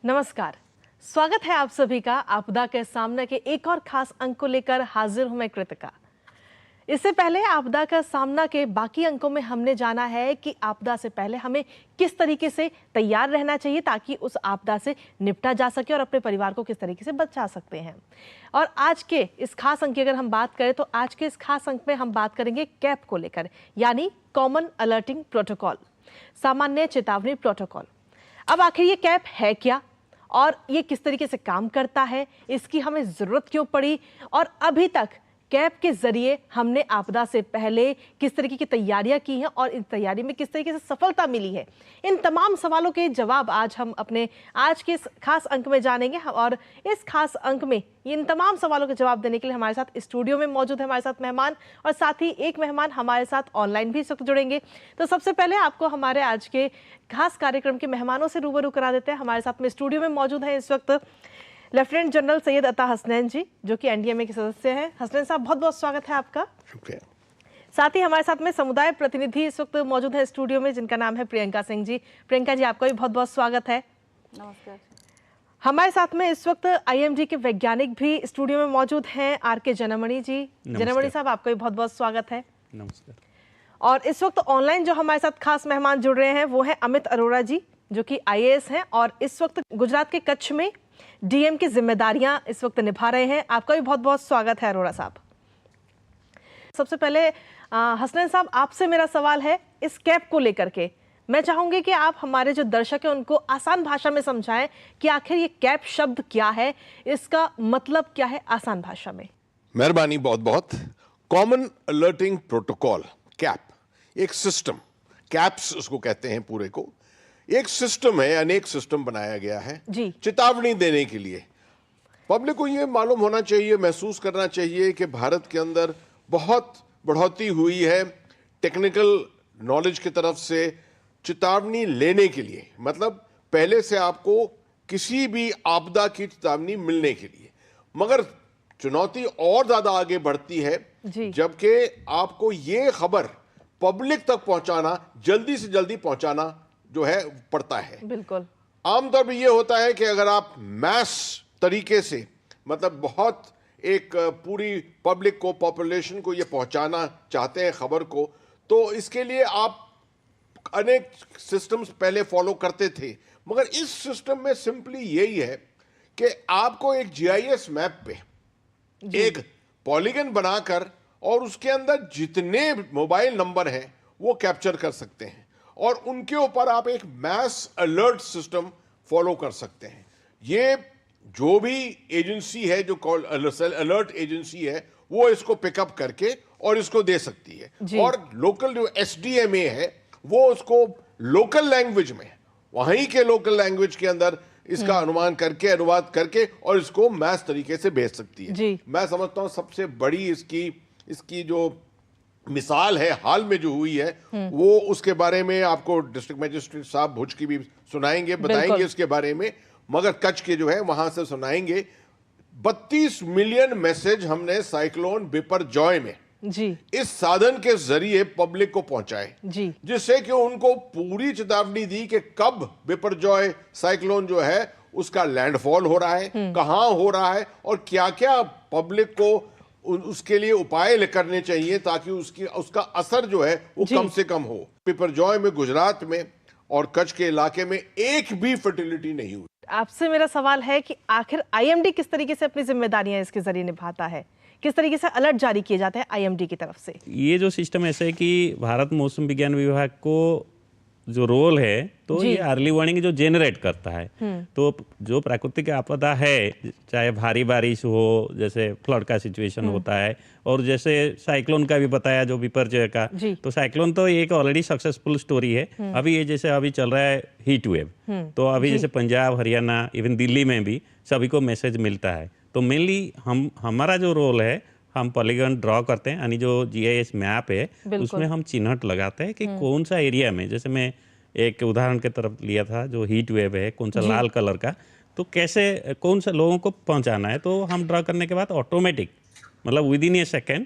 नमस्कार, स्वागत है आप सभी का आपदा के सामने के एक और खास अंक को लेकर हाजिर हूं मैं कृतिका। इससे पहले आपदा का सामना के बाकी अंकों में हमने जाना है कि आपदा से पहले हमें किस तरीके से तैयार रहना चाहिए ताकि उस आपदा से निपटा जा सके और अपने परिवार को किस तरीके से बचा सकते हैं। और आज के इस खास अंक की अगर हम बात करें तो आज के इस खास अंक में हम बात करेंगे कैप को लेकर, यानी कॉमन अलर्टिंग प्रोटोकॉल, सामान्य चेतावनी प्रोटोकॉल। अब आखिर ये कैप है क्या और ये किस तरीके से काम करता है, इसकी हमें ज़रूरत क्यों पड़ी और अभी तक कैप के जरिए हमने आपदा से पहले किस तरीके की तैयारियां की हैं और इस तैयारी में किस तरीके से सफलता मिली है, इन तमाम सवालों के जवाब आज हम अपने आज के इस खास अंक में जानेंगे। और इस खास अंक में इन तमाम सवालों के जवाब देने के लिए हमारे साथ स्टूडियो में मौजूद है हमारे साथ मेहमान, और साथ ही एक मेहमान हमारे साथ ऑनलाइन भी इस वक्त जुड़ेंगे। तो सबसे पहले आपको हमारे आज के खास कार्यक्रम के मेहमानों से रूबरू करा देते हैं। हमारे साथ में स्टूडियो में मौजूद है इस वक्त लेफ्टिनेंट जनरल सैयद अता हसनैन जी, जो कि एनडीएमए के सदस्य हैं। हसनैन साहब, बहुत बहुत स्वागत है आपका। शुक्रिया। साथ ही हमारे साथ में समुदाय प्रतिनिधि इस वक्त मौजूद है स्टूडियो में, जिनका नाम है प्रियंका सिंह जी। प्रियंका जी, आपका भी बहुत बहुत स्वागत है। नमस्कार। हमारे साथ में इस वक्त आईएमडी के वैज्ञानिक भी स्टूडियो में मौजूद हैं, आर.के. जनमणि जी। जनमणि साहब, आपका भी बहुत बहुत स्वागत है। नमस्कार। और इस वक्त ऑनलाइन जो हमारे साथ खास मेहमान जुड़ रहे हैं वो है अमित अरोड़ा जी, जो कि आईएएस हैं और इस वक्त गुजरात के कच्छ में डीएम की जिम्मेदारियां इस वक्त निभा रहे हैं। आपका भी बहुत बहुत स्वागत है अरोड़ा साहब। सबसे पहले हसनैन साहब, आपसे मेरा सवाल है इस कैप को लेकर के। मैं चाहूंगी कि आप हमारे जो दर्शक हैं उनको आसान भाषा में समझाएं कि आखिर ये कैप शब्द क्या है, इसका मतलब क्या है आसान भाषा में। मेहरबानी बहुत बहुत। कॉमन अलर्टिंग प्रोटोकॉल, कैप, एक सिस्टम, कैप्स उसको कहते हैं पूरे को, एक सिस्टम है, अनेक सिस्टम बनाया गया है जी। चेतावनी देने के लिए। पब्लिक को ये मालूम होना चाहिए, महसूस करना चाहिए कि भारत के अंदर बहुत बढ़ोतरी हुई है टेक्निकल नॉलेज की तरफ से चेतावनी लेने के लिए, मतलब पहले से आपको किसी भी आपदा की चेतावनी मिलने के लिए। मगर चुनौती और ज्यादा आगे बढ़ती है जबकि आपको ये खबर पब्लिक तक पहुंचाना, जल्दी से जल्दी पहुंचाना जो है पड़ता है। बिल्कुल। आमतौर पर यह होता है कि अगर आप मैस तरीके से, मतलब बहुत एक पूरी पब्लिक को, पॉपुलेशन को ये पहुंचाना चाहते हैं खबर को, तो इसके लिए आप अनेक सिस्टम्स पहले फॉलो करते थे। मगर इस सिस्टम में सिंपली यही है कि आपको एक जीआईएस मैप पे एक पॉलीगन बनाकर और उसके अंदर जितने मोबाइल नंबर हैं वो कैप्चर कर सकते हैं और उनके ऊपर आप एक मैस अलर्ट सिस्टम फॉलो कर सकते हैं। ये जो भी एजेंसी है, जो अलर्ट एजेंसी है, वो इसको पिकअप करके और इसको दे सकती है। और लोकल जो एसडीएमए है वो उसको लोकल लैंग्वेज में, वहीं के लोकल लैंग्वेज के अंदर इसका अनुमान करके, अनुवाद करके और इसको मैस तरीके से भेज सकती है। मैं समझता हूं सबसे बड़ी इसकी जो मिसाल है हाल में जो हुई है वो, उसके बारे में आपको डिस्ट्रिक्ट मजिस्ट्रेट साहब भुज की भी सुनाएंगे, बताएंगे इसके बारे में, मगर कच्छ के जो है वहां से सुनाएंगे। 32 मिलियन मैसेज हमने साइक्लोन बिपरजॉय में इस साधन के जरिए पब्लिक को पहुंचाए, जिससे कि उनको पूरी चेतावनी दी कि कब बिपरजॉय साइक्लोन जो है उसका लैंडफॉल हो रहा है, कहां हो रहा है और क्या क्या पब्लिक को उसके लिए उपाय करने चाहिए ताकि उसका असर जो है वो कम से कम हो। बिपरजॉय में, गुजरात में और कच्छ के इलाके में एक भी फर्टिलिटी नहीं हुई। आपसे मेरा सवाल है कि आखिर आईएमडी किस तरीके से अपनी जिम्मेदारियां इसके जरिए निभाता है, किस तरीके से अलर्ट जारी किए जाते हैं आईएमडी की तरफ से। ये जो सिस्टम ऐसा है कि भारत मौसम विज्ञान विभाग को जो रोल है तो ये अर्ली वार्निंग जो जेनरेट करता है। तो जो प्राकृतिक आपदा है, चाहे भारी बारिश हो, जैसे फ्लड का सिचुएशन होता है, और जैसे साइक्लोन का भी बताया जो विपर्जय का, तो साइक्लोन तो एक ऑलरेडी सक्सेसफुल स्टोरी है। अभी ये जैसे अभी चल रहा है हीट वेव, तो अभी जैसे पंजाब, हरियाणा, इवन दिल्ली में भी सभी को मैसेज मिलता है। तो मेनली हमारा जो रोल है, हम पॉलीगन ड्रॉ करते हैं, यानी जो जीआईएस मैप है उसमें हम चिन्हट लगाते हैं कि कौन सा एरिया में, जैसे मैं एक उदाहरण की तरफ लिया था जो हीट वेव है, कौन सा लाल कलर का, तो कैसे कौन सा लोगों को पहुंचाना है। तो हम ड्रॉ करने के बाद ऑटोमेटिक, मतलब with in A second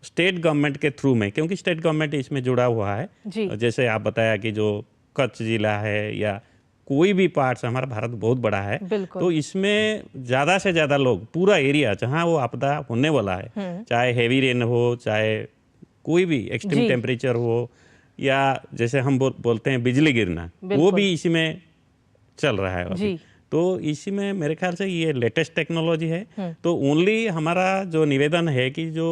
state government के थ्रू में, क्योंकि स्टेट गवर्नमेंट इसमें जुड़ा हुआ है, जैसे आप बताया कि जो कच्छ जिला है या कोई भी पार्ट्स, हमारा भारत बहुत बड़ा है, बिल्कुल। तो इसमें ज़्यादा से ज़्यादा लोग, पूरा एरिया जहाँ वो आपदा होने वाला है, चाहे हैवी रेन हो, चाहे कोई भी एक्सट्रीम जी। टेम्परेचर हो, या जैसे हम बोलते हैं बिजली गिरना, वो बिल्कुल। भी इसी में चल रहा है अभी। जी। तो इसी में मेरे ख्याल से ये लेटेस्ट टेक्नोलॉजी है। तो ओनली हमारा जो निवेदन है कि जो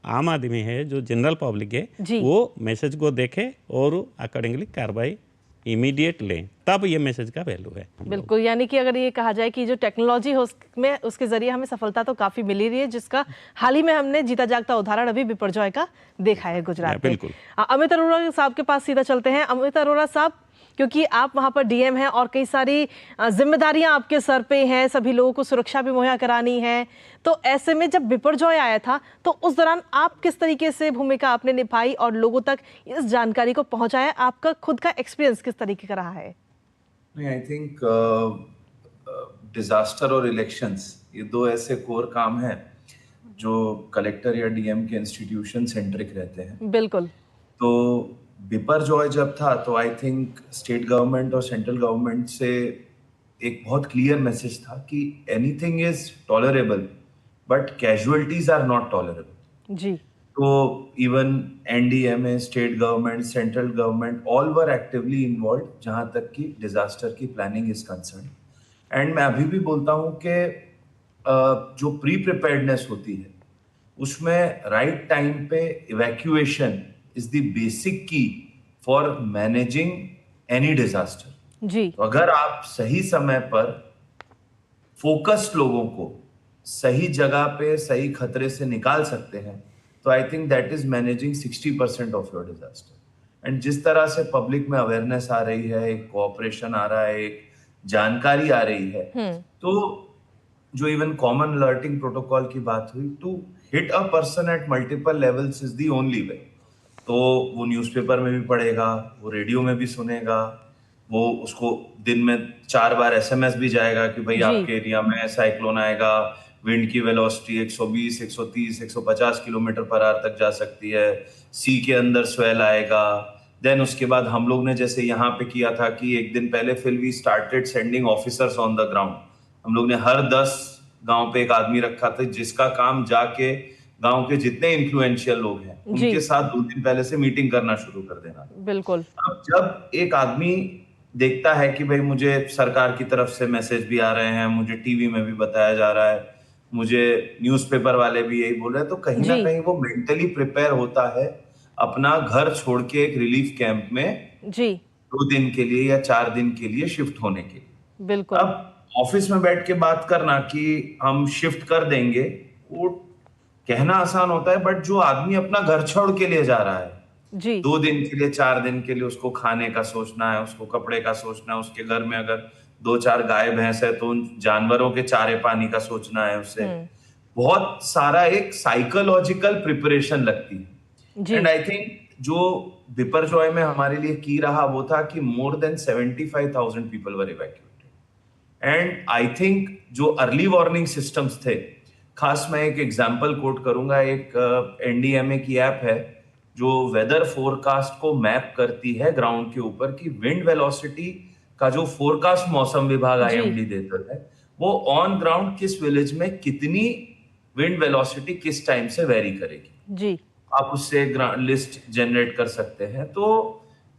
आम आदमी है, जो जनरल पब्लिक है, जी। वो मैसेज को देखे और अकॉर्डिंगली कार्रवाई इमीडिएट लें, तब ये मैसेज का वैल्यू है। बिल्कुल, यानी कि अगर ये कहा जाए कि जो टेक्नोलॉजी है उसमें, उसके जरिए हमें सफलता तो काफी मिली रही है, जिसका हाल ही में हमने जीता जागता उदाहरण अभी बिपरजॉय का देखा है गुजरात में। बिल्कुल। अमित अरोड़ा साहब के पास सीधा चलते हैं। अमित अरोड़ा साहब, क्योंकि आप वहां पर डीएम हैं और कई सारी जिम्मेदारियां आपके सर पे हैं, सभी लोगों को सुरक्षा भी मुहैया करानी है, तो ऐसे में जब बिपरजॉय आया था तो उस दौरान आप किस तरीके से भूमिका आपने निभाई और लोगों तक इस जानकारी को पहुंचाया? आपका खुद का एक्सपीरियंस किस तरीके का रहा है? आई थिंक डिजास्टर और इलेक्शंस, ये दो ऐसे कोर काम हैं जो कलेक्टर या डीएम के इंस्टीट्यूशन सेंट्रिक रहते हैं। बिल्कुल। तो बिपरजॉय जब था तो आई थिंक स्टेट गवर्नमेंट और सेंट्रल गवर्नमेंट से एक बहुत क्लियर मैसेज था कि anything is tolerable but casualties are not tolerable. जी। तो even NDMA, state government, central government, all were actively involved जहां तक कि डिजास्टर की प्लानिंग इज कंसर्न। एंड मैं अभी भी बोलता हूं कि जो प्री प्रिपेयर्डनेस होती है उसमें राइट टाइम पे इवैक्यूएशन इज द बेसिक की फॉर मैनेजिंग एनी डिजास्टर। जी। तो अगर आप सही समय पर फोकस्ड लोगों को सही जगह पे सही खतरे से निकाल सकते हैं तो I think that is managing 60% of your disaster. And जिस तरह से पब्लिक में अवेयरनेस आ रही है, एक कोऑपरेशन आ रहा है, एक जानकारी आ रही है, तो जो इवन कॉमन अलर्टिंग प्रोटोकॉल की बात हुई, to hit a person at multiple levels is the only way. तो वो न्यूज़पेपर में भी पढ़ेगा, वो रेडियो में भी सुनेगा, वो उसको दिन में 4 बार एसएमएस भी जाएगा कि भाई आपके एरिया में साइक्लोन आएगा, विंड की वेलोसिटी 120, 130, 150 किलोमीटर पर आवर तक जा सकती है, सी के अंदर स्वेल आएगा। देन उसके बाद हम लोग ने जैसे यहाँ पे किया था कि एक दिन पहले फिर we started sending officers on the ground. हम लोग ने हर 10 गांव पे एक आदमी रखा था जिसका काम जाके गांव के जितने इन्फ्लुएंशियल लोग हैं उनके साथ 2 दिन पहले से मीटिंग करना शुरू कर देना। बिल्कुल। अब जब एक आदमी देखता है कि भाई मुझे सरकार की तरफ से मैसेज भी आ रहे हैं, मुझे टीवी में भी बताया जा रहा है, मुझे न्यूज़पेपर वाले भी यही बोल रहे हैं, तो कहीं ना कहीं वो मेंटली प्रिपेयर होता है अपना घर छोड़ के एक रिलीफ कैंप में जी 2 दिन के लिए या 4 दिन के लिए शिफ्ट होने के लिए। बिल्कुल। अब ऑफिस में बैठ के बात करना कि हम शिफ्ट कर देंगे, वो कहना आसान होता है, बट जो आदमी अपना घर छोड़ के लिए जा रहा है जी 2 दिन के लिए, 4 दिन के लिए, उसको खाने का सोचना है, उसको कपड़े का सोचना है, उसके घर में अगर 2-4 गाय भैंस है तो उन जानवरों के चारे पानी का सोचना है उसे। बहुत सारा एक साइकोलॉजिकल प्रिपरेशन लगती है। एंड आई थिंक जो बिपरजॉय में हमारे लिए की रहा वो था कि more than 75,000 people were evacuated. And I think जो अर्ली वार्निंग सिस्टम्स थे, खास मैं एक एग्जांपल कोट करूंगा, एक एनडीएमए की ऐप है जो वेदर फोरकास्ट को मैप करती है ग्राउंड के ऊपर कि विंड वेलोसिटी का जो फोरकास्ट मौसम विभाग आईएमडी देता है वो ऑन ग्राउंड किस विलेज में कितनी विंड वेलोसिटी किस टाइम से वेरी करेगी। जी आप उससे लिस्ट जनरेट कर सकते हैं। तो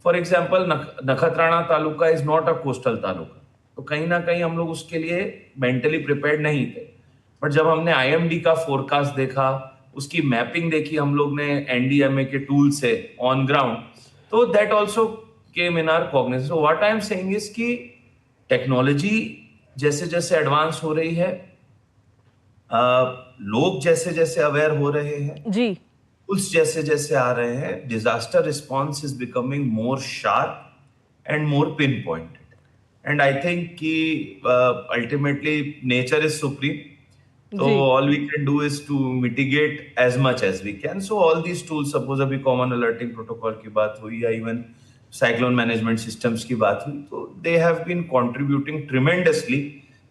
for example Nakhatrana taluka is not a coastal taluka, तो कहीं ना कहीं हम लोग उसके लिए मेंटली प्रिपेयर्ड नहीं थे। बट जब हमने आईएमडी का फोरकास्ट देखा, उसकी मैपिंग देखी हम लोग ने एनडीएमए के टूल से ऑन ग्राउंड, तो that also came in our cognizance. So what I am saying is कि टेक्नोलॉजी जैसे जैसे एडवांस हो रही है, लोग जैसे जैसे अवेयर हो रहे हैं जी, टूल्स जैसे जैसे आ रहे हैं, disaster response is becoming more sharp and more pinpointed. And I think कि ultimately nature is supreme, so all we can do is to mitigate as much as we can. So all these tools, suppose अभी common alerting protocol की बात हुई या even cyclone management systems की बात हुई, तो they have been contributing tremendously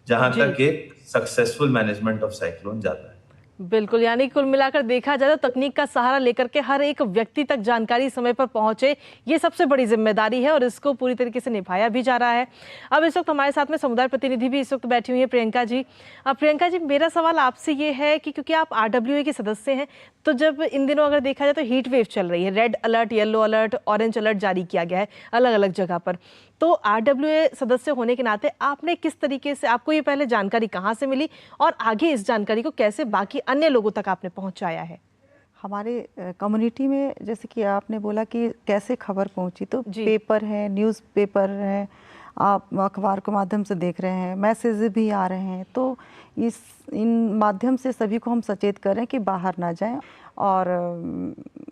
जहां तक एक successful management of cyclone जाता है। बिल्कुल, यानी कुल मिलाकर देखा जाए तो तकनीक का सहारा लेकर के हर एक व्यक्ति तक जानकारी समय पर पहुंचे, ये सबसे बड़ी जिम्मेदारी है और इसको पूरी तरीके से निभाया भी जा रहा है। अब इस वक्त हमारे साथ में समुदाय प्रतिनिधि भी इस वक्त बैठी हुई है, प्रियंका जी। अब प्रियंका जी, मेरा सवाल आपसे ये है कि क्योंकि आप RWA के सदस्य हैं, तो जब इन दिनों अगर देखा जाए तो हीट वेव चल रही है, red alert, yellow alert, orange alert जारी किया गया है अलग अलग जगह पर, तो RWA सदस्य होने के नाते आपने किस तरीके से, आपको ये पहले जानकारी कहाँ से मिली और आगे इस जानकारी को कैसे बाकी अन्य लोगों तक आपने पहुंचाया है? हमारे कम्युनिटी में जैसे कि आपने बोला कि कैसे खबर पहुंची, तो पेपर है, न्यूज़पेपर है, आप अखबार के माध्यम से देख रहे हैं, मैसेज भी आ रहे हैं, तो इन माध्यम से सभी को हम सचेत करें कि बाहर ना जाएं। और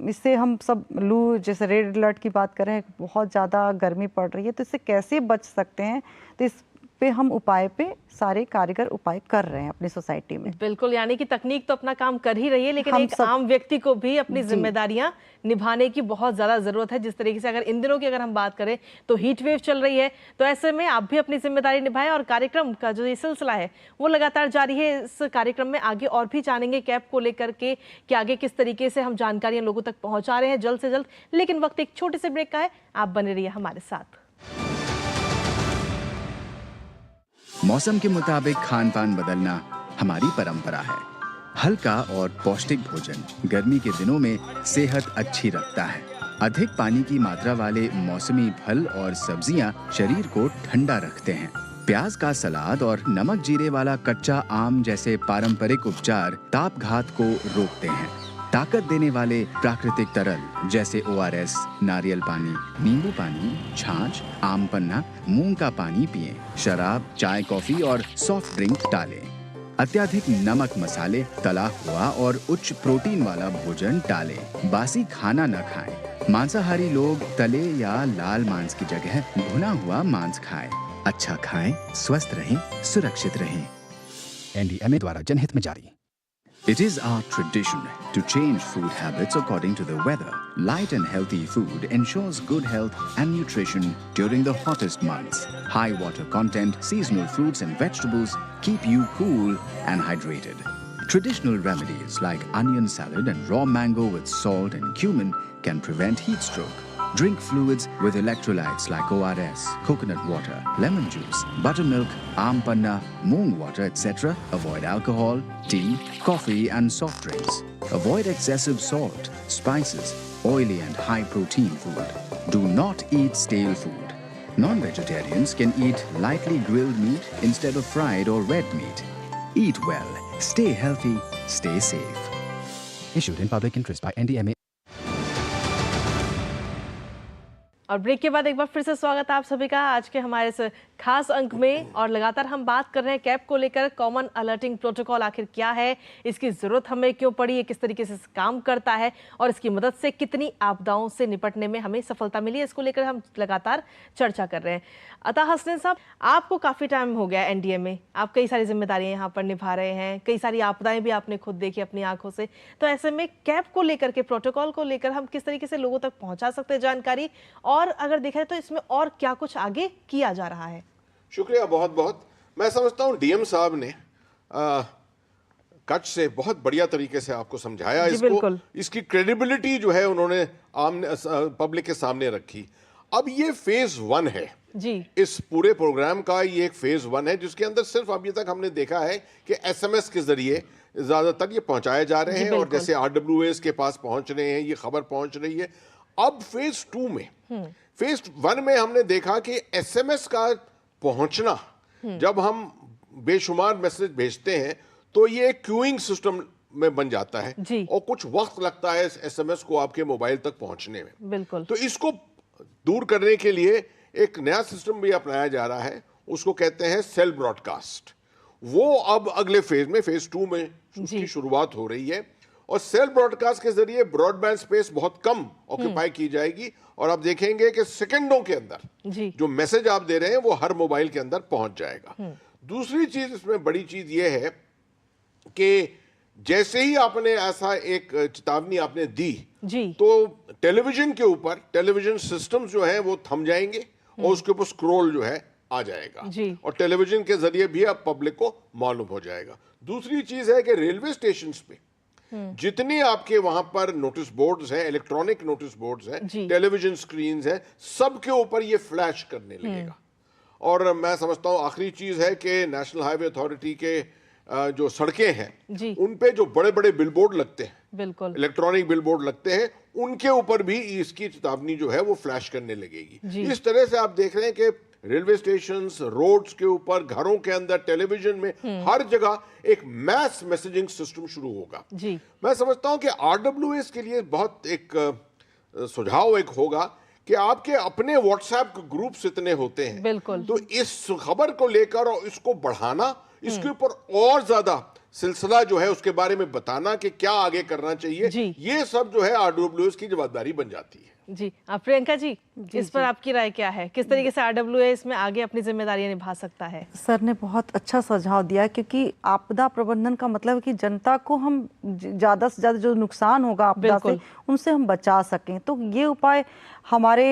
इससे हम सब लू, जैसे रेड अलर्ट की बात करें, बहुत ज़्यादा गर्मी पड़ रही है, तो इससे कैसे बच सकते हैं, तो इस पे हम उपाय पे सारे कारगर उपाय कर रहे हैं अपनी सोसाइटी में। बिल्कुल, यानी कि तकनीक तो अपना काम कर ही रही है, लेकिन एक आम व्यक्ति को भी अपनी जिम्मेदारियां निभाने की बहुत ज्यादा जरूरत है। जिस तरीके से अगर इन दिनों की अगर हम बात करें तो हीट वेव चल रही है, तो ऐसे में आप भी अपनी जिम्मेदारी निभाएं और कार्यक्रम का जो ये सिलसिला है वो लगातार जारी है। इस कार्यक्रम में आगे और भी जानेंगे कैप को लेकर के कि आगे किस तरीके से हम जानकारियां लोगों तक पहुंचा रहे हैं जल्द से जल्द। लेकिन वक्त एक छोटे से ब्रेक का है, आप बने रहिए हमारे साथ। मौसम के मुताबिक खान पान बदलना हमारी परंपरा है। हल्का और पौष्टिक भोजन गर्मी के दिनों में सेहत अच्छी रखता है। अधिक पानी की मात्रा वाले मौसमी फल और सब्जियां शरीर को ठंडा रखते हैं। प्याज का सलाद और नमक जीरे वाला कच्चा आम जैसे पारंपरिक उपचार तापघात को रोकते हैं। ताकत देने वाले प्राकृतिक तरल जैसे ORS, नारियल पानी, नींबू पानी, छाछ, आम पन्ना, मूंग का पानी पिएं। शराब, चाय, कॉफी और सॉफ्ट ड्रिंक टालें। अत्यधिक नमक, मसाले, तला हुआ और उच्च प्रोटीन वाला भोजन टालें। बासी खाना न खाएं। मांसाहारी लोग तले या लाल मांस की जगह भुना हुआ मांस खाएं। अच्छा खाएं, स्वस्थ रहें, सुरक्षित रहें। NDMA द्वारा जनहित में जारी। It is our tradition to change food habits according to the weather. Light and healthy food ensures good health and nutrition during the hottest months. High water content, seasonal fruits and vegetables keep you cool and hydrated. Traditional remedies like onion salad and raw mango with salt and cumin can prevent heat stroke. Drink fluids with electrolytes like ORS, coconut water, lemon juice, buttermilk, aam panna, moong water, etc. Avoid alcohol, tea, coffee and soft drinks. Avoid excessive salt, spices, oily and high protein food. Do not eat stale food. Non-vegetarians can eat lightly grilled meat instead of fried or red meat. Eat well, stay healthy, stay safe. Issued in public interest by NDMA. और break के बाद एक बार फिर से स्वागत है आप सभी का आज के हमारे इस खास अंक में। और लगातार हम बात कर रहे हैं कैप को लेकर। कॉमन अलर्टिंग प्रोटोकॉल आखिर क्या है, इसकी जरूरत हमें क्यों पड़ी, ये किस तरीके से काम करता है और इसकी मदद से कितनी आपदाओं से निपटने में हमें सफलता मिली है, इसको लेकर हम लगातार चर्चा कर रहे हैं। अता हसनैन साहब, आपको काफ़ी टाइम हो गया NDA में, आप कई सारी जिम्मेदारियां यहाँ पर निभा रहे हैं, कई सारी आपदाएं भी आपने खुद देखी अपनी आंखों से, तो ऐसे में कैप को लेकर के, प्रोटोकॉल को लेकर हम किस तरीके से लोगों तक पहुँचा सकते हैं जानकारी, और अगर देखा जाए तो इसमें और क्या कुछ आगे किया जा रहा है? शुक्रिया बहुत बहुत। मैं समझता हूँ DM साहब ने कच्छ से बहुत बढ़िया तरीके से आपको समझाया इसको। इसकी क्रेडिबिलिटी जो है उन्होंने आमने पब्लिक के सामने रखी। अब ये फेज 1 है जी, इस पूरे प्रोग्राम का। ये एक फेज 1 है जिसके अंदर सिर्फ अभी तक हमने देखा है कि SMS के जरिए ज्यादातर ये पहुंचाए जा रहे हैं और जैसे RWAs के पास पहुंच रहे हैं, ये खबर पहुंच रही है। अब फेज 2 में, फेज 1 में हमने देखा कि SMS का पहुंचना, जब हम बेशुमार मैसेज भेजते हैं तो ये क्यूइंग सिस्टम में बन जाता है और कुछ वक्त लगता है इस SMS को आपके मोबाइल तक पहुंचने में। बिल्कुल। तो इसको दूर करने के लिए एक नया सिस्टम भी अपनाया जा रहा है, उसको कहते हैं सेल ब्रॉडकास्ट। वो अब अगले फेज में, फेज 2 में उसकी शुरुआत हो रही है और सेल ब्रॉडकास्ट के जरिए ब्रॉडबैंड स्पेस बहुत कम ऑक्यूपाई की जाएगी और आप देखेंगे कि सेकंडों के अंदर जो मैसेज आप दे रहे हैं वो हर मोबाइल के अंदर पहुंच जाएगा। दूसरी चीज, इसमें बड़ी चीज ये है कि जैसे ही आपने ऐसा एक चेतावनी आपने दी तो टेलीविजन के ऊपर, टेलीविजन सिस्टम जो है वो थम जाएंगे और उसके ऊपर स्क्रॉल जो है आ जाएगा जी। और टेलीविजन के जरिए भी अब पब्लिक को मालूम हो जाएगा। दूसरी चीज है कि रेलवे स्टेशन पे जितनी आपके वहां पर नोटिस बोर्ड्स हैं, इलेक्ट्रॉनिक नोटिस बोर्ड्स हैं, जी। टेलीविजन स्क्रीन्स हैं, सबके ऊपर ये फ्लैश करने लगेगा। और मैं समझता हूं आखिरी चीज है कि नेशनल हाईवे अथॉरिटी के जो सड़कें हैं जी। उन पे जो बड़े बड़े बिलबोर्ड लगते हैं, बिल्कुल इलेक्ट्रॉनिक बिलबोर्ड लगते हैं, उनके ऊपर भी इसकी चेतावनी जो है वो फ्लैश करने लगेगी। जी। इस तरह से आप देख रहे हैं कि रेलवे स्टेशंस, रोड्स के ऊपर, घरों के अंदर, टेलीविजन में, हर जगह एक मैस मैसेजिंग सिस्टम शुरू होगा। जी। मैं समझता हूं कि आरडब्ल्यूएस के लिए बहुत एक सुझाव एक होगा कि आपके अपने व्हाट्सएप ग्रुप्स इतने होते हैं, बिल्कुल। तो इस खबर को लेकर और इसको बढ़ाना, इसके ऊपर और ज्यादा सिलसिला जो है उसके बारे में बताना कि क्या आगे करना चाहिए, जी। ये सब जो है आरडब्ल्यूएस की जवाबदारी बन जाती है। जी। प्रियंका जी, इस पर आपकी राय क्या है? किस तरीके से आरडब्ल्यूएस में आगे अपनी जिम्मेदारियां निभा सकता है? सर ने बहुत अच्छा सुझाव दिया, क्योंकि आपदा प्रबंधन का मतलब है कि जनता को हम ज़्यादा से ज़्यादा जो नुकसान होगा आपदा से, उनसे हम बचा सकें। तो ये उपाय हमारे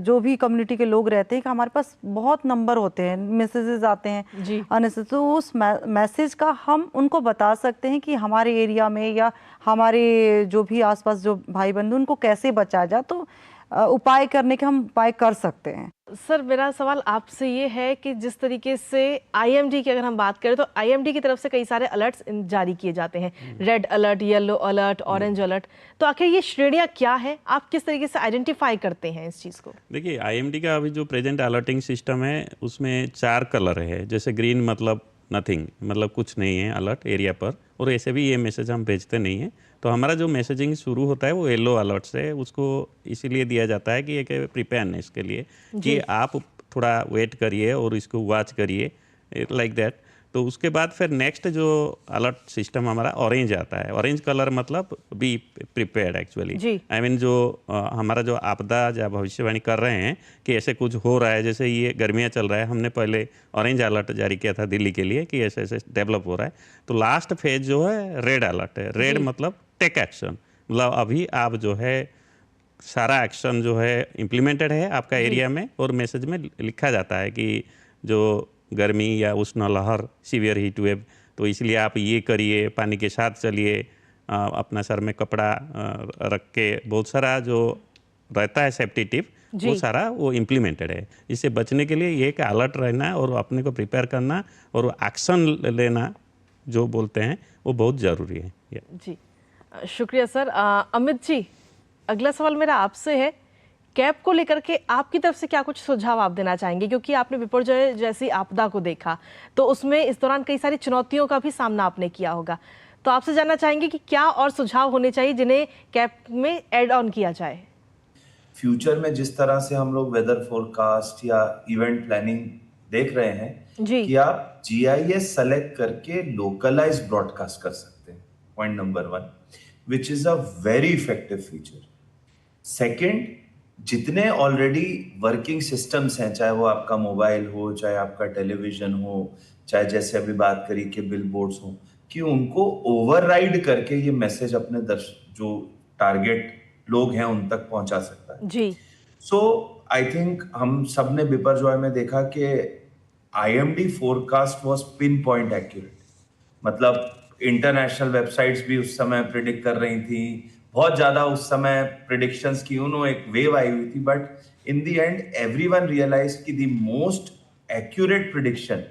जो भी कम्युनिटी के लोग रहते हैं कि हमारे पास बहुत नंबर होते हैं, मैसेजेस आते हैं जी। तो उस मैसेज का हम उनको बता सकते हैं कि हमारे एरिया में या हमारे जो भी आसपास जो भाई बंधु, उनको कैसे बचाया जाए। तो उपाय करने के हम उपाय कर सकते हैं। सर, मेरा सवाल आपसे ये है कि जिस तरीके से आईएमडी की अगर हम बात करें तो आईएमडी की तरफ से कई सारे अलर्ट्स जारी किए जाते हैं, red alert, yellow alert, orange alert, तो आखिर ये श्रेणियां क्या है? आप किस तरीके से आइडेंटिफाई करते हैं इस चीज़ को? देखिए, आईएमडी का अभी जो प्रेजेंट अलर्टिंग सिस्टम है उसमें 4 कलर है। जैसे ग्रीन मतलब नथिंग, मतलब कुछ नहीं है अलर्ट एरिया पर, और ऐसे भी ये मैसेज हम भेजते नहीं हैं। तो हमारा जो मैसेजिंग शुरू होता है वो येलो अलर्ट से, उसको इसीलिए दिया जाता है कि एक प्रिपेयरनेस के लिए कि आप थोड़ा वेट करिए और इसको वॉच करिए, लाइक दैट। तो उसके बाद फिर नेक्स्ट जो अलर्ट सिस्टम हमारा ऑरेंज आता है। ऑरेंज कलर मतलब be prepared actually. I mean जो हमारा जो आपदा या भविष्यवाणी कर रहे हैं कि ऐसे कुछ हो रहा है, जैसे ये गर्मियाँ चल रहा है, हमने पहले ऑरेंज अलर्ट जारी किया था दिल्ली के लिए कि ऐसे ऐसे डेवलप हो रहा है। तो लास्ट फेज जो है रेड अलर्ट है। रेड मतलब टेक एक्शन, मतलब अभी आप जो है सारा एक्शन जो है इम्प्लीमेंटेड है आपका एरिया में, और मैसेज में लिखा जाता है कि जो गर्मी या उष्ण लहर, सीवियर हीट वेव, तो इसलिए आप ये करिए, पानी के साथ चलिए, अपना सर में कपड़ा रख के, बहुत सारा जो रहता है सेफ्टी टिप, वो सारा वो इम्प्लीमेंटेड है। इससे बचने के लिए ये कि अलर्ट रहना और अपने को प्रिपेयर करना और एक्शन लेना जो बोलते हैं वो बहुत ज़रूरी है। जी, शुक्रिया सर। अमित जी, अगला सवाल मेरा आपसे है, कैब को लेकर के आपकी तरफ से क्या कुछ सुझाव आप देना चाहेंगे? क्योंकि आपने विपर्जय जैसी आपदा को देखा, तो उसमें इस दौरान कई सारी चुनौतियों का भी सामना आपने किया होगा, तो आपसे जानना चाहेंगे कि क्या और सुझाव होने चाहिए जिन्हें कैब में ऐड ऑन किया जाए? फ्यूचर में जिस तरह से हम लोग वेदर फोरकास्ट या इवेंट प्लानिंग देख रहे हैं कि आप जीआईएस सेलेक्ट करके लोकलाइज ब्रॉडकास्ट कर सकते हैं, point number 1, which is a very effective feature. Second, जितने ऑलरेडी वर्किंग सिस्टम्स हैं, चाहे वो आपका मोबाइल हो, चाहे आपका टेलीविजन हो, चाहे जैसे अभी बात करी कि बिलबोर्ड्स हो, कि उनको ओवरराइड करके ये मैसेज अपने जो टारगेट लोग हैं उन तक पहुंचा सकता है। जी। सो आई थिंक हम सब ने बिपरजॉय में देखा कि IMD forecast was pin point accurate. मतलब इंटरनेशनल वेबसाइट्स भी उस समय प्रिडिक्ट कर रही थी, बहुत ज्यादा उस समय प्रिडिक्शंस की एक वेव आई हुई थी, but in the end everyone realised कि the most accurate prediction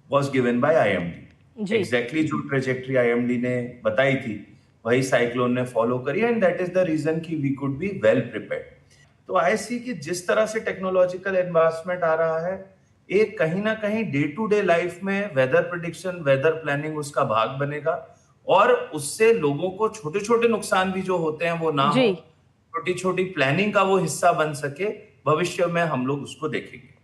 was given by IMD. Exactly जो ट्रेजेक्टरी आईएमडी ने बताई थी वही साइक्लोन ने फॉलो करी, and that is the reason कि we could be well prepared. तो आई सी कि जिस तरह से टेक्नोलॉजिकल एडवांसमेंट आ रहा है, एक कहीं ना कहीं डे टू डे लाइफ में वेदर प्रिडिक्शन, वेदर प्लानिंग उसका भाग बनेगा, और उससे लोगों को छोटे छोटे नुकसान भी जो होते हैं वो ना हो, छोटी छोटी प्लानिंग का वो हिस्सा बन सके, भविष्य में हम लोग उसको देखेंगे।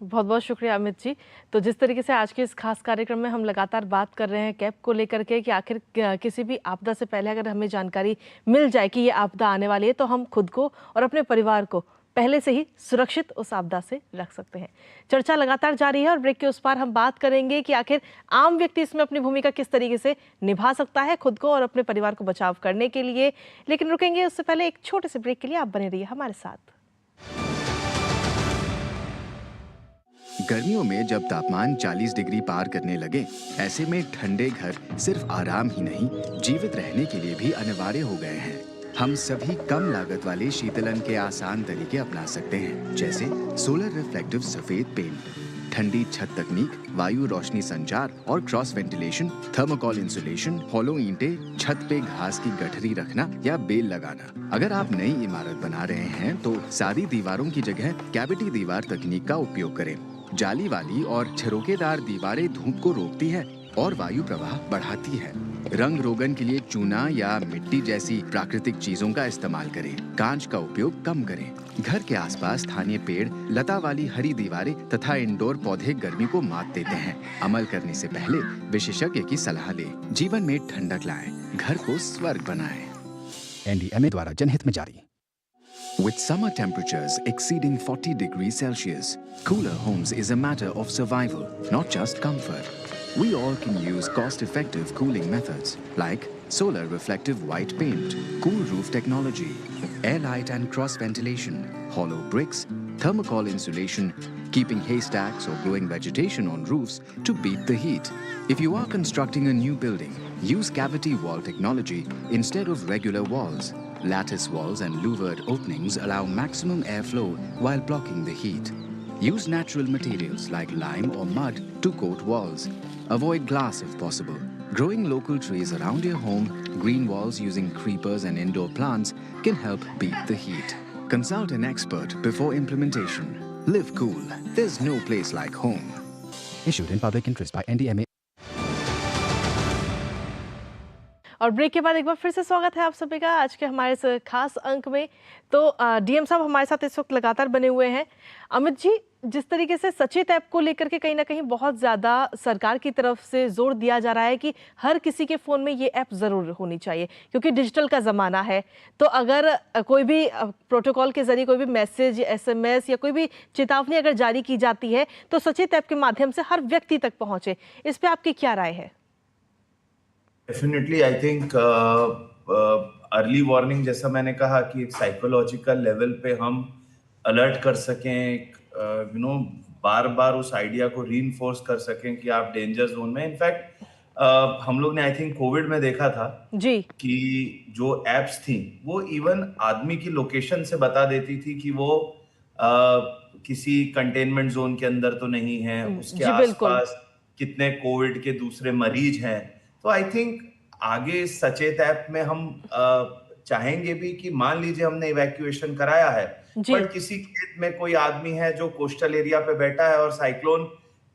बहुत बहुत शुक्रिया अमित जी। तो जिस तरीके से आज के इस खास कार्यक्रम में हम लगातार बात कर रहे हैं कैब को लेकर के कि आखिर किसी भी आपदा से पहले अगर हमें जानकारी मिल जाए कि ये आपदा आने वाली है, तो हम खुद को और अपने परिवार को पहले से ही सुरक्षित उस आपदा से रख सकते हैं। चर्चा लगातार जारी है और ब्रेक के उस पार हम बात करेंगे कि आखिर आम व्यक्ति इसमें अपनी भूमिका किस तरीके से निभा सकता है खुद को और अपने परिवार को बचाव करने के लिए। लेकिन रुकेंगे उससे पहले एक छोटे से ब्रेक के लिए। आप बने रहिए हमारे साथ। गर्मियों में जब तापमान 40 डिग्री पार करने लगे, ऐसे में ठंडे घर सिर्फ आराम ही नहीं, जीवित रहने के लिए भी अनिवार्य हो गए हैं। हम सभी कम लागत वाले शीतलन के आसान तरीके अपना सकते हैं, जैसे सोलर रिफ्लेक्टिव सफेद पेंट, ठंडी छत तकनीक, वायु रोशनी संचार और क्रॉस वेंटिलेशन, थर्मोकॉल इंसुलेशन, होलो ईंटें, छत पे घास की गठरी रखना या बेल लगाना। अगर आप नई इमारत बना रहे हैं तो सादी दीवारों की जगह कैविटी दीवार तकनीक का उपयोग करें। जाली वाली और छिरोकेदार दीवारें धूप को रोकती है और वायु प्रवाह बढ़ाती है। रंग रोगन के लिए चूना या मिट्टी जैसी प्राकृतिक चीजों का इस्तेमाल करें। कांच का उपयोग कम करें। घर के आसपास स्थानीय पेड़, लता वाली हरी दीवारें तथा इंडोर पौधे गर्मी को मात देते हैं। अमल करने से पहले विशेषज्ञ की सलाह लें। जीवन में ठंडक लाएं, घर को स्वर्ग बनाएं। NDMA द्वारा जनहित में जारी। With summer temperatures exceeding 40 degrees Celsius, cooler homes is a matter of survival, not just comfort. We all can use cost-effective cooling methods like solar reflective white paint, cool roof technology, air light and cross ventilation, hollow bricks, thermocol insulation, keeping haystacks or growing vegetation on roofs to beat the heat. If you are constructing a new building, use cavity wall technology instead of regular walls. Lattice walls and louvered openings allow maximum airflow while blocking the heat. Use natural materials like lime or mud to coat walls. Avoid glass if possible. Growing local trees around your home, green walls using creepers and indoor plants can help beat the heat. Consult an expert before implementation. Live cool. There's no place like home. Issued in public interest by NDMA. और break के बाद एक बार फिर से स्वागत है आप सभी का आज के हमारे इस खास अंक में। तो डीएम साहब हमारे साथ इस वक्त लगातार बने हुए हैं। अमित जी, जिस तरीके से सचेत ऐप को लेकर के कहीं ना कहीं बहुत ज़्यादा सरकार की तरफ से जोर दिया जा रहा है कि हर किसी के फ़ोन में ये ऐप ज़रूर होनी चाहिए क्योंकि डिजिटल का ज़माना है। तो अगर कोई भी प्रोटोकॉल के ज़रिए कोई भी मैसेज, SMS या कोई भी चेतावनी अगर जारी की जाती है तो सचेत ऐप के माध्यम से हर व्यक्ति तक पहुँचे, इस पर आपकी क्या राय है? Definitely I think early warning, जैसा मैंने कहा कि एक साइकोलॉजिकल लेवल पे हम अलर्ट कर सकें, बार बार उस आइडिया को रीइंफोर्स कर सकें कि आप डेंजर जोन में। इनफैक्ट हम लोग ने आई थिंक कोविड में देखा था जी कि जो एप्स थी वो इवन आदमी की लोकेशन से बता देती थी कि वो किसी कंटेनमेंट जोन के अंदर तो नहीं है, उसके आसपास कितने कोविड के दूसरे मरीज हैं। तो आई थिंक आगे सचेत ऐप में हम चाहेंगे भी कि मान लीजिए हमने इवैक्यूएशन कराया है, बट किसी खेत में कोई आदमी है जो कोस्टल एरिया पे बैठा है और साइक्लोन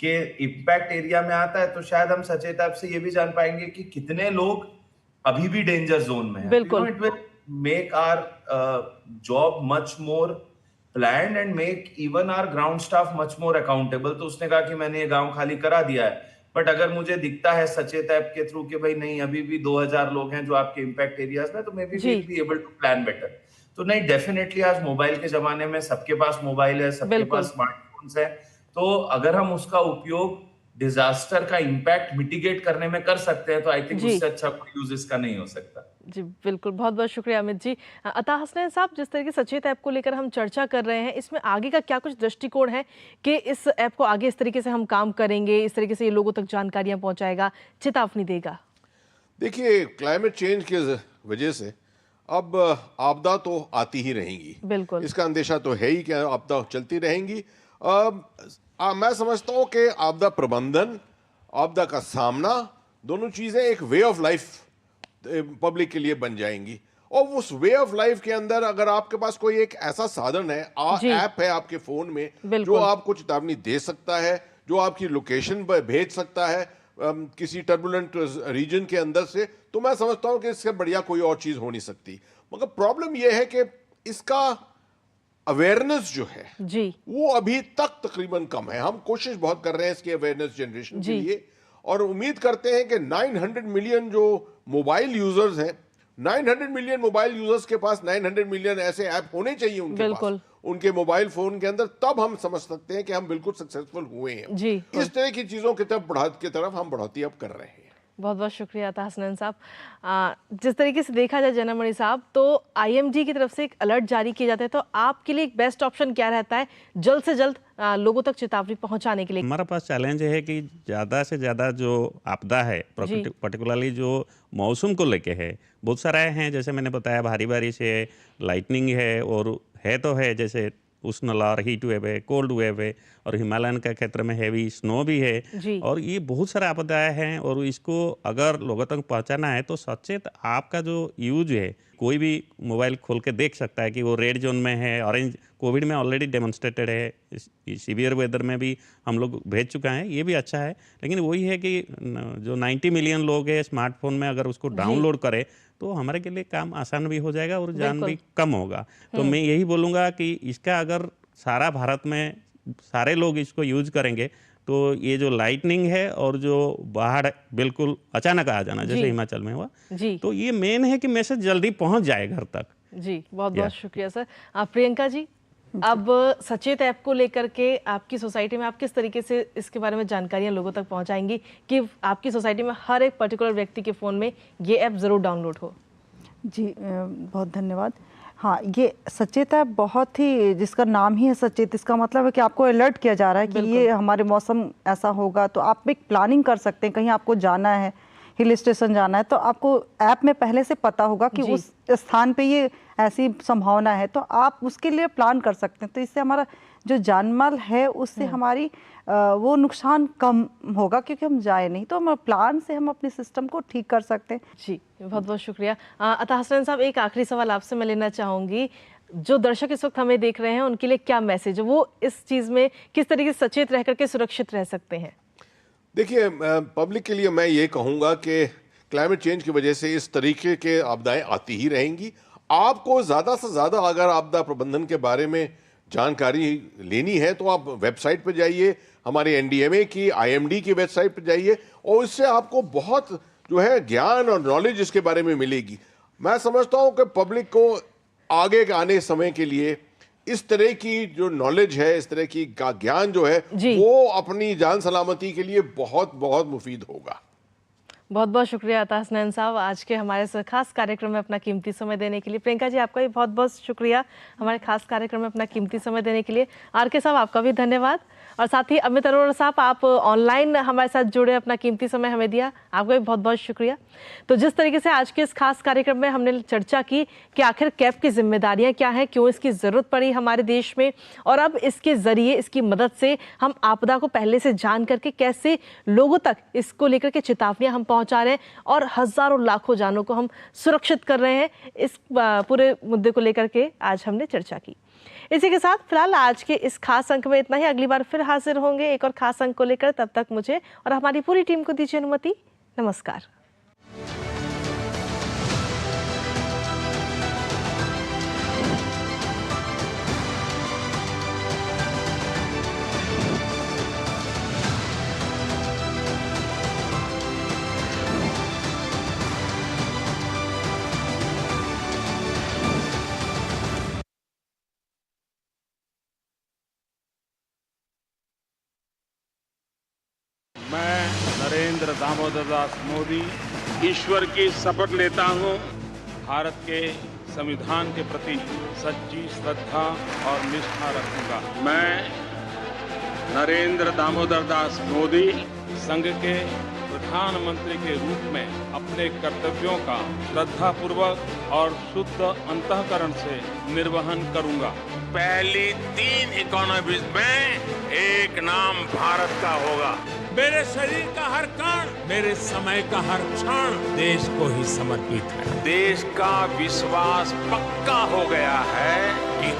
के इम्पैक्ट एरिया में आता है, तो शायद हम सचेत ऐप से ये भी जान पाएंगे कि कितने लोग अभी भी डेंजर जोन में हैं। बिल्कुल। It will make our job much more planned and make even our ground staff much more accountable. तो उसने कहा कि मैंने ये गांव खाली करा दिया है, बट अगर मुझे दिखता है सचेत ऐप के थ्रू कि भाई नहीं अभी भी 2000 लोग हैं जो आपके इम्पैक्ट एरियाज में, तो maybe we'll be able to plan better. तो नहीं, डेफिनेटली आज मोबाइल के जमाने में सबके पास मोबाइल है, सबके पास स्मार्टफोन्स है, तो अगर हम उसका उपयोग डिजास्टर का इम्पैक्ट मिटिगेट करने में कर सकते हैं तो आई थिंक उससे अच्छा कोई यूज इसका नहीं हो सकता। जी बिल्कुल, बहुत बहुत शुक्रिया अमित जी। अता हसनैन साहब, जिस तरह की सचेत ऐप को लेकर हम चर्चा कर रहे हैं, इसमें आगे का क्या कुछ दृष्टिकोण है कि इस ऐप को आगे इस तरीके से हम काम करेंगे, इस तरीके से ये लोगों तक जानकारियां पहुंचाएगा, चेतावनी देगा? देखिए, क्लाइमेट चेंज की वजह से अब आपदा तो आती ही रहेंगी, बिल्कुल, इसका अंदेशा तो है ही कि आपदा चलती रहेंगी। मैं समझता हूँ कि आपदा प्रबंधन, आपदा का सामना, दोनों चीजें एक वे ऑफ लाइफ पब्लिक के लिए बन जाएंगी। और उस वे ऑफ लाइफ के अंदर अगर आपके पास कोई एक ऐसा साधन है, ऐप है आपके फोन में जो आपको चेतावनी दे सकता है, जो आपकी लोकेशन भेज सकता है किसी टर्बुलेंट रीजन के अंदर से, तो मैं समझता हूं कि इससे बढ़िया कोई और चीज हो नहीं सकती। मगर प्रॉब्लम यह है कि इसका अवेयरनेस जो है जी वो अभी तक तकरीबन कम है। हम कोशिश बहुत कर रहे हैं इसकी अवेयरनेस जनरेशन के लिए, और उम्मीद करते हैं कि 900 मिलियन जो मोबाइल यूजर्स हैं, 900 मिलियन मोबाइल यूजर्स के पास 900 मिलियन ऐसे ऐप होने चाहिए उनके पास, उनके मोबाइल फोन के अंदर, तब हम समझ सकते हैं कि हम बिल्कुल सक्सेसफुल हुए हैं। जी इस तरह की चीजों की तरफ हम बढ़ोतरी अब कर रहे हैं। बहुत बहुत शुक्रिया अता हसनैन साहब। जिस तरीके से देखा जाए जनामणि साहब, तो आईएमडी की तरफ से एक अलर्ट जारी किए जाते हैं, तो आपके लिए एक बेस्ट ऑप्शन क्या रहता है जल्द से जल्द लोगों तक चेतावनी पहुंचाने के लिए? हमारा पास चैलेंज है कि ज़्यादा से ज़्यादा जो आपदा है, पर्टिकुलरली जो मौसम को लेके है, बहुत सारे हैं। जैसे मैंने बताया, भारी बारिश है, लाइटनिंग है, और है तो है जैसे उष्ण लहर, हीट वेव है, कोल्ड वेव है, और हिमालयन का क्षेत्र में हैवी स्नो भी है, और ये बहुत सारे आपदाएं हैं। और इसको अगर लोगों तक पहुंचाना है तो सचेत आपका जो यूज है, कोई भी मोबाइल खोल के देख सकता है कि वो रेड जोन में है, ऑरेंज। कोविड में ऑलरेडी डेमोन्स्ट्रेटेड है, सीवियर वेदर में भी हम लोग भेज चुका है, ये भी अच्छा है। लेकिन वही है कि जो 90 मिलियन लोग हैं स्मार्टफोन में, अगर उसको डाउनलोड करें तो हमारे के लिए काम आसान भी हो जाएगा और जान भी कम होगा। तो मैं यही बोलूँगा कि इसका अगर सारा भारत में सारे लोग इसको यूज करेंगे तो ये जो लाइटनिंग है और जो बाढ़ बिल्कुल अचानक आ जाना जैसे हिमाचल में हुआ, तो ये मेन है कि मैसेज जल्दी पहुंच जाए घर तक। जी, बहुत बहुत शुक्रिया सर। प्रियंका जी, अब सचेत ऐप को लेकर के आपकी सोसाइटी में आप किस तरीके से इसके बारे में जानकारियां लोगों तक पहुंचाएंगी कि आपकी सोसाइटी में हर एक पर्टिकुलर व्यक्ति के फ़ोन में ये ऐप ज़रूर डाउनलोड हो? जी, बहुत धन्यवाद। हाँ, ये सचेत ऐप बहुत ही, जिसका नाम ही है सचेत, इसका मतलब है कि आपको अलर्ट किया जा रहा है कि ये हमारे मौसम ऐसा होगा, तो आप एक प्लानिंग कर सकते हैं। कहीं आपको जाना है, हिल स्टेशन जाना है, तो आपको ऐप में पहले से पता होगा कि उस स्थान पे ये ऐसी संभावना है, तो आप उसके लिए प्लान कर सकते हैं। तो इससे हमारा जो जानमाल है उससे हमारी वो नुकसान कम होगा, क्योंकि हम जाए नहीं, तो हम प्लान से हम अपने सिस्टम को ठीक कर सकते हैं। जी, बहुत बहुत शुक्रिया। अता हसनैन साहब, एक आखिरी सवाल आपसे मैं लेना चाहूँगी। जो दर्शक इस वक्त हमें देख रहे हैं उनके लिए क्या मैसेज है, वो इस चीज़ में किस तरीके से सचेत रह करके सुरक्षित रह सकते हैं? देखिए, पब्लिक के लिए मैं ये कहूँगा कि क्लाइमेट चेंज की वजह से इस तरीके के आपदाएं आती ही रहेंगी। आपको ज़्यादा से ज़्यादा अगर आपदा प्रबंधन के बारे में जानकारी लेनी है तो आप वेबसाइट पर जाइए, हमारे एनडीएमए की, आईएमडी की वेबसाइट पर जाइए, और इससे आपको बहुत जो है ज्ञान और नॉलेज इसके बारे में मिलेगी। मैं समझता हूँ कि पब्लिक को आगे के आने समय के लिए इस तरह की जो नॉलेज है, इस तरह की का ज्ञान जो है, वो अपनी जान सलामती के लिए बहुत बहुत मुफीद होगा। बहुत बहुत शुक्रिया अता हसनैन साहब, आज के हमारे इस खास कार्यक्रम में अपना कीमती समय देने के लिए। प्रियंका जी, आपका भी बहुत बहुत शुक्रिया हमारे खास कार्यक्रम में अपना कीमती समय देने के लिए। आर.के. साहब, आपका भी धन्यवाद। और साथ ही अमित अरोड़ा साहब, आप ऑनलाइन हमारे साथ जुड़े, अपना कीमती समय हमें दिया, आपका भी बहुत बहुत शुक्रिया। तो जिस तरीके से आज के इस खास कार्यक्रम में हमने चर्चा की कि आखिर कैब की जिम्मेदारियां क्या हैं, क्यों इसकी ज़रूरत पड़ी हमारे देश में, और अब इसके ज़रिए, इसकी मदद से हम आपदा को पहले से जान करके कैसे लोगों तक इसको लेकर के चेतावनियां हम पहुंचा रहे हैं और हज़ारों लाखों जानों को हम सुरक्षित कर रहे हैं, इस पूरे मुद्दे को लेकर के आज हमने चर्चा की। इसी के साथ फिलहाल आज के इस खास अंक में इतना ही। अगली बार फिर हाजिर होंगे एक और खास अंक को लेकर। तब तक मुझे और हमारी पूरी टीम को दीजिए अनुमति। नमस्कार। मैं नरेंद्र दामोदर दास मोदी ईश्वर की शपथ लेता हूं, भारत के संविधान के प्रति सच्ची श्रद्धा और निष्ठा रखूंगा। मैं नरेंद्र दामोदर दास मोदी संघ के प्रधानमंत्री के रूप में अपने कर्तव्यों का श्रद्धापूर्वक और शुद्ध अंतःकरण से निर्वहन करूंगा। पहली 3 इकोनॉमीज में एक नाम भारत का होगा। मेरे शरीर का हर कण, मेरे समय का हर क्षण देश को ही समर्पित है। देश का विश्वास पक्का हो गया है कि